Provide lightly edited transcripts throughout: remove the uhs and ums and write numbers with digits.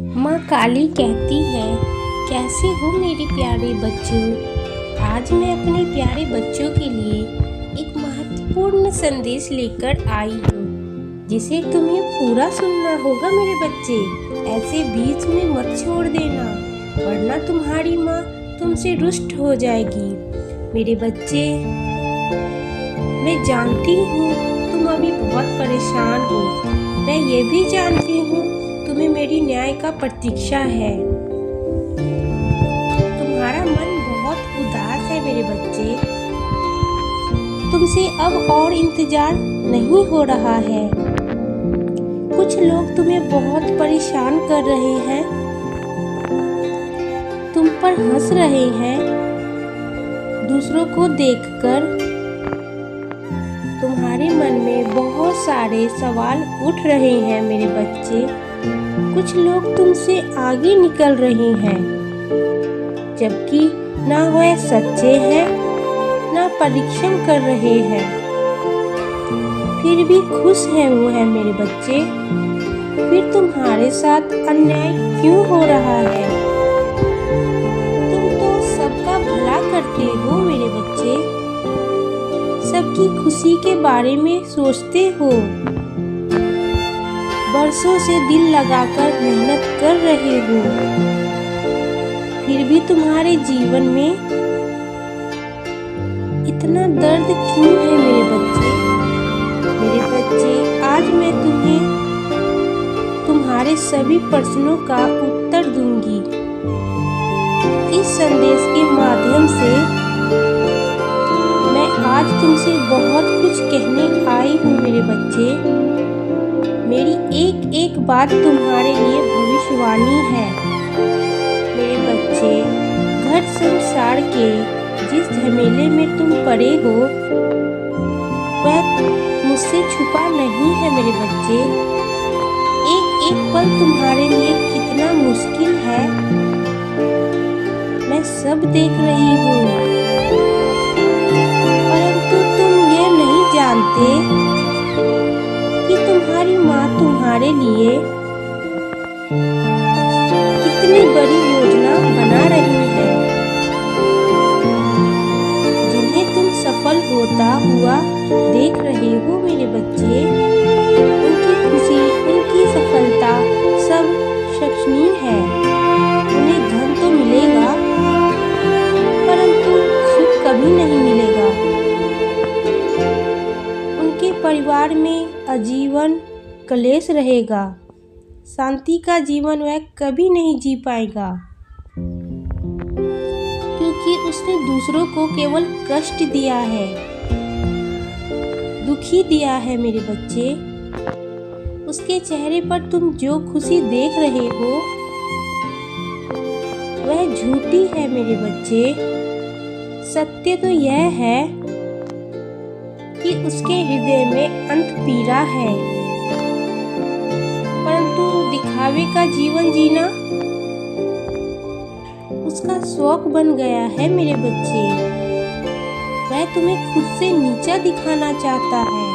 माँ काली कहती है, कैसे हो मेरे प्यारे बच्चों। आज मैं अपने प्यारे बच्चों के लिए एक महत्वपूर्ण संदेश लेकर आई हूँ, जिसे तुम्हें पूरा सुनना होगा मेरे बच्चे। ऐसे बीच में मत छोड़ देना, वरना तुम्हारी माँ तुमसे रुष्ट हो जाएगी। मेरे बच्चे, मैं जानती हूँ तुम अभी बहुत परेशान हो। मैं ये भी जानती हूँ तुम्हें मेरी न्याय का प्रतीक्षा है। तुम्हारा मन बहुत उदास है मेरे बच्चे। तुमसे अब और इंतजार नहीं हो रहा है। कुछ लोग तुम्हें बहुत परेशान कर रहे हैं, तुम पर हंस रहे हैं। दूसरों को देखकर तुम्हारे मन में बहुत सारे सवाल उठ रहे हैं मेरे बच्चे। कुछ लोग तुमसे आगे निकल रहे हैं, जबकि ना वह सच्चे हैं ना परिश्रम कर रहे हैं, फिर भी खुश हैं वो है मेरे बच्चे। फिर तुम्हारे साथ अन्याय क्यों हो रहा है? तुम तो सबका भला करते हो मेरे बच्चे, सबकी खुशी के बारे में सोचते हो। बरसों से दिल लगाकर मेहनत कर रहे हो, फिर भी तुम्हारे जीवन में इतना दर्द क्यों है मेरे बच्चे? मेरे बच्चे, आज मैं तुम्हें तुम्हारे सभी प्रश्नों का उत्तर दूंगी। इस संदेश के माध्यम से मैं आज तुमसे बहुत कुछ कहने आई हूँ मेरे बच्चे। मेरी एक एक बात तुम्हारे लिए भविष्यवाणी है मेरे बच्चे। घर संसार के जिस झमेले में तुम पड़े हो, वह मुझसे छुपा नहीं है मेरे बच्चे। एक एक पल तुम्हारे लिए कितना मुश्किल है, मैं सब देख रही हूँ। परंतु तुम ये नहीं जानते कि तुम्हारी माँ तुम्हारे लिए कितनी बड़ी योजना बना रही है, जिन्हें तुम सफल होता हुआ देख रहे हो मेरे बच्चे। उनकी खुशी, उनकी सफलता सब क्षणिक है। उन्हें धन तो मिलेगा, परंतु सुख कभी नहीं मिलेगा। उनके परिवार में आजीवन क्लेश रहेगा, शांति का जीवन वह कभी नहीं जी पाएगा, क्योंकि उसने दूसरों को केवल कष्ट दिया है, दुखी दिया है मेरे बच्चे। उसके चेहरे पर तुम जो खुशी देख रहे हो, वह झूठी है मेरे बच्चे। सत्य तो यह है कि उसके हृदय में अंत पीड़ा है, परंतु दिखावे का जीवन जीना उसका शौक बन गया है मेरे बच्चे। वह तुम्हें खुद से नीचा दिखाना चाहता है।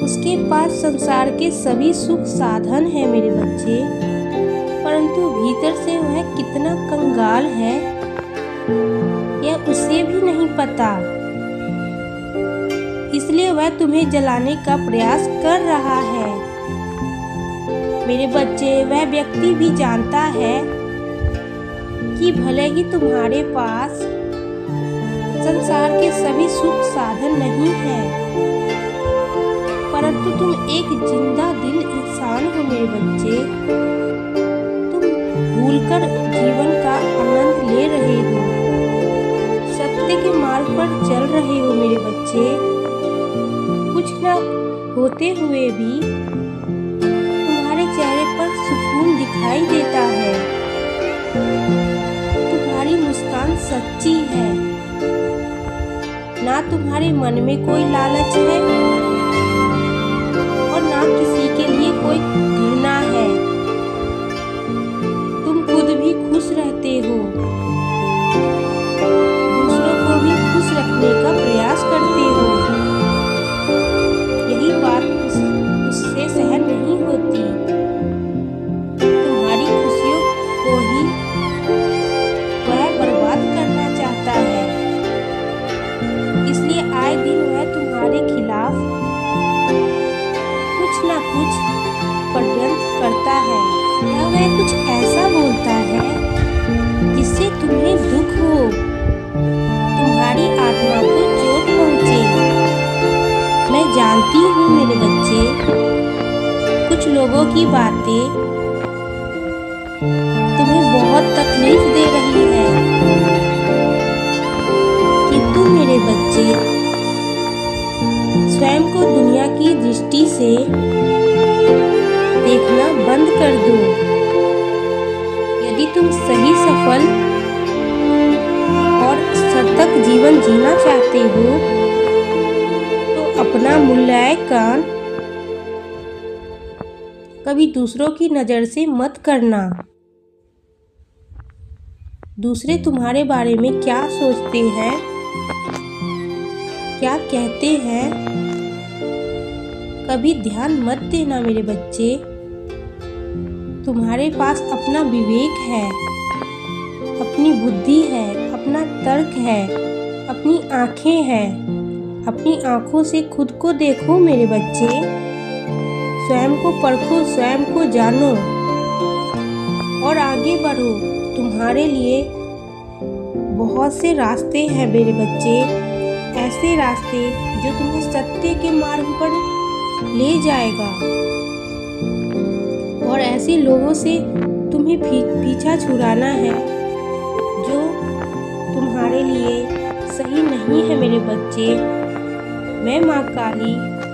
उसके पास संसार के सभी सुख साधन है मेरे बच्चे, परंतु भीतर से वह कितना कंगाल है, यह उसे भी नहीं पता। इसलिए वह तुम्हें जलाने का प्रयास कर रहा है मेरे बच्चे। वह व्यक्ति भी जानता है कि भले ही तुम्हारे पास संसार के सभी सुख साधन नहीं है, परंतु तुम एक जिंदा दिल इंसान हो मेरे बच्चे। तुम भूलकर जीवन का आनंद ले रहे हो, सत्य के मार्ग पर चल रहे हो मेरे बच्चे। कुछ न होते हुए भी तुम्हारे चेहरे पर सुकून दिखाई देता है। तुम्हारी मुस्कान सच्ची है, ना तुम्हारे मन में कोई लालच है और ना किसी के लिए कोई घृणा है। तुम खुद भी खुश रहते हो, दूसरों को भी खुश रखने का प्रयास करते हो। यही बात उससे सहन नहीं होती। वह कुछ ऐसा बोलता है जिससे तुम्हें दुख हो, तुम्हारी आत्मा को चोट पहुंचे। मैं जानती हूँ मेरे बच्चे, कुछ लोगों की बातें तुम्हें बहुत तकलीफ दे रही है, किंतु मेरे बच्चे स्वयं को दुनिया की दृष्टि से देखना बंद कर दो। यदि तुम सही, सफल और सार्थक जीवन जीना चाहते हो तो अपना मूल्यांकन कभी दूसरों की नज़र से मत करना। दूसरे तुम्हारे बारे में क्या सोचते हैं, क्या कहते हैं, कभी ध्यान मत देना मेरे बच्चे। तुम्हारे पास अपना विवेक है, अपनी बुद्धि है, अपना तर्क है, अपनी आँखें हैं। अपनी आँखों से खुद को देखो मेरे बच्चे, स्वयं को परखो, स्वयं को जानो और आगे बढ़ो। तुम्हारे लिए बहुत से रास्ते हैं मेरे बच्चे, ऐसे रास्ते जो तुम्हें सत्य के मार्ग पर ले जाएगा और ऐसे लोगों से तुम्हें पीछा छुड़ाना है जो तुम्हारे लिए सही नहीं है मेरे बच्चे। मैं माँ काली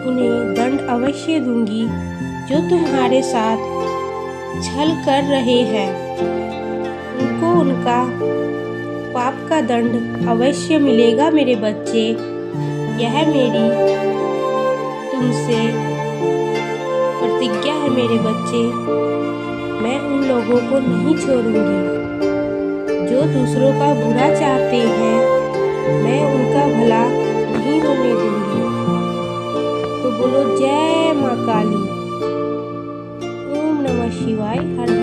उन्हें दंड अवश्य दूंगी जो तुम्हारे साथ छल कर रहे हैं। उनको उनका पाप का दंड अवश्य मिलेगा मेरे बच्चे। यह मेरी तुमसे प्रतिज्ञा है मेरे बच्चे। मैं उन लोगों को नहीं छोड़ूंगी जो दूसरों का बुरा चाहते हैं, मैं उनका भला नहीं होने दूंगी। तो बोलो जय माँ काली। ओम नमः शिवाय। हर